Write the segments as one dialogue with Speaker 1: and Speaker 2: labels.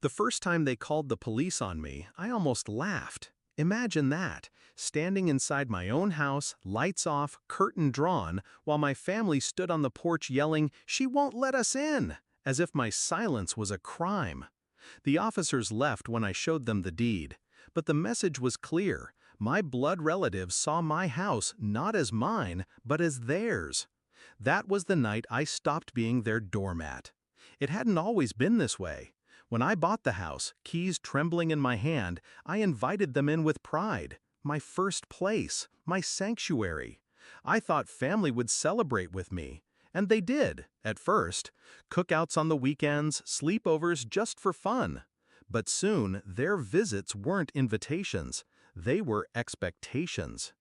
Speaker 1: The first time they called the police on me, I almost laughed. Imagine that, standing inside my own house, lights off, curtain drawn, while my family stood on the porch yelling, "She won't let us in!" as if my silence was a crime. The officers left when I showed them the deed. But the message was clear. My blood relatives saw my house not as mine, but as theirs. That was the night I stopped being their doormat. It hadn't always been this way. When I bought the house, keys trembling in my hand, I invited them in with pride. My first place, my sanctuary. I thought family would celebrate with me. And they did, at first. Cookouts on the weekends, sleepovers just for fun. But soon, their visits weren't invitations. They were expectations.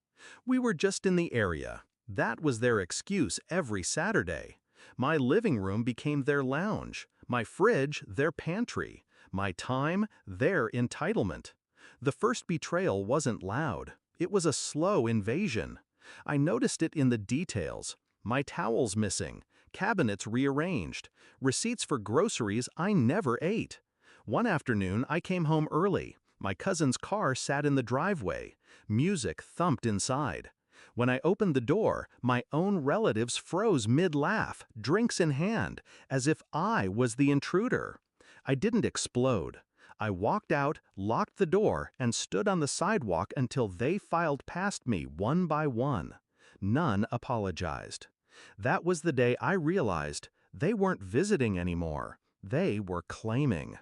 Speaker 1: We were just in the area. That was their excuse every Saturday. My living room became their lounge, my fridge their pantry, my time their entitlement. The first betrayal wasn't loud. It was a slow invasion. I noticed it in the details. My towels missing, cabinets rearranged, receipts for groceries I never ate. One afternoon, I came home early. My cousin's car sat in the driveway. Music thumped inside. When I opened the door, my own relatives froze mid-laugh, drinks in hand, as if I was the intruder. I didn't explode. I walked out, locked the door, and stood on the sidewalk until they filed past me one by one. None apologized. That was the day I realized they weren't visiting anymore. They were claiming.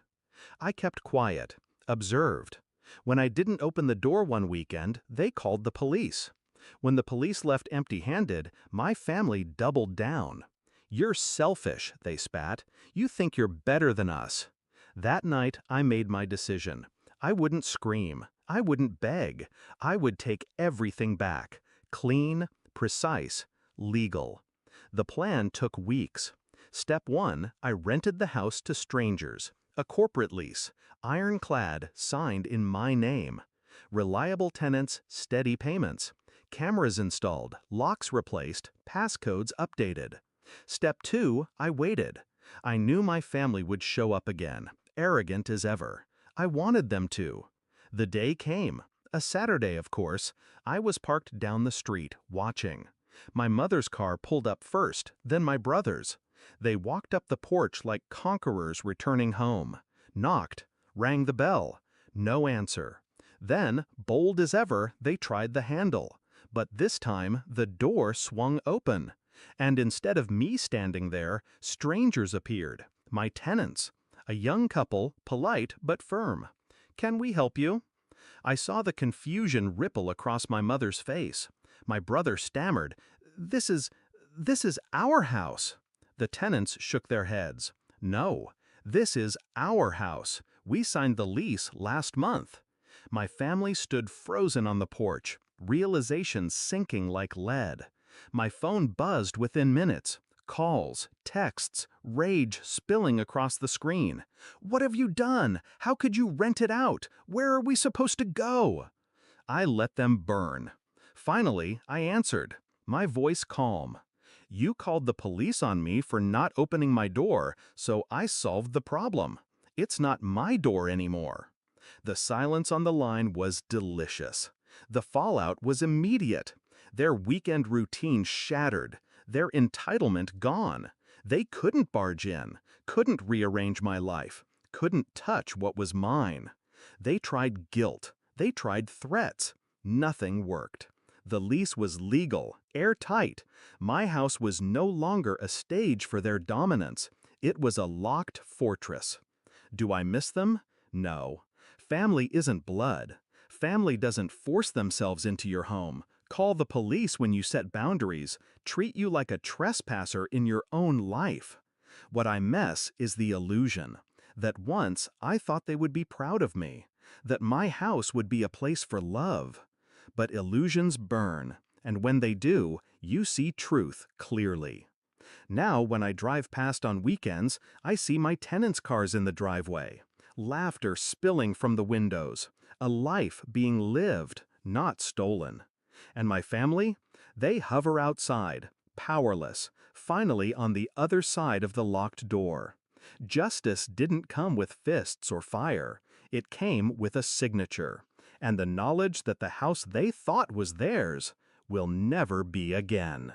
Speaker 1: I kept quiet, observed. When I didn't open the door one weekend, they called the police. When the police left empty-handed, my family doubled down. "You're selfish," they spat. "You think you're better than us." That night, I made my decision. I wouldn't scream. I wouldn't beg. I would take everything back. Clean, precise, legal. The plan took weeks. Step 1, I rented the house to strangers. A corporate lease, ironclad, signed in my name. Reliable tenants, steady payments. Cameras installed, locks replaced, passcodes updated. Step 2, I waited. I knew my family would show up again, arrogant as ever. I wanted them to. The day came. A Saturday, of course. I was parked down the street, watching. My mother's car pulled up first, then my brother's. They walked up the porch like conquerors returning home. Knocked, rang the bell. No answer. Then, bold as ever, they tried the handle. But this time, the door swung open. And instead of me standing there, strangers appeared. My tenants. A young couple, polite but firm. "Can we help you?" I saw the confusion ripple across my mother's face. My brother stammered, This is our house." The tenants shook their heads. "No, this is our house. We signed the lease last month." My family stood frozen on the porch, realization sinking like lead. My phone buzzed within minutes. Calls, texts, rage spilling across the screen. "What have you done? How could you rent it out? Where are we supposed to go?" I let them burn. Finally, I answered, my voice calm. "You called the police on me for not opening my door, so I solved the problem. It's not my door anymore." The silence on the line was delicious. The fallout was immediate. Their weekend routine shattered, their entitlement gone. They couldn't barge in, couldn't rearrange my life, couldn't touch what was mine. They tried guilt, they tried threats. Nothing worked. The lease was legal, airtight. My house was no longer a stage for their dominance. It was a locked fortress. Do I miss them? No. Family isn't blood. Family doesn't force themselves into your home, call the police when you set boundaries, treat you like a trespasser in your own life. What I miss is the illusion that once I thought they would be proud of me, that my house would be a place for love. But illusions burn, and when they do, you see truth clearly. Now, when I drive past on weekends, I see my tenants' cars in the driveway. Laughter spilling from the windows. A life being lived, not stolen. And my family? They hover outside, powerless, finally on the other side of the locked door. Justice didn't come with fists or fire. It came with a signature, and the knowledge that the house they thought was theirs will never be again.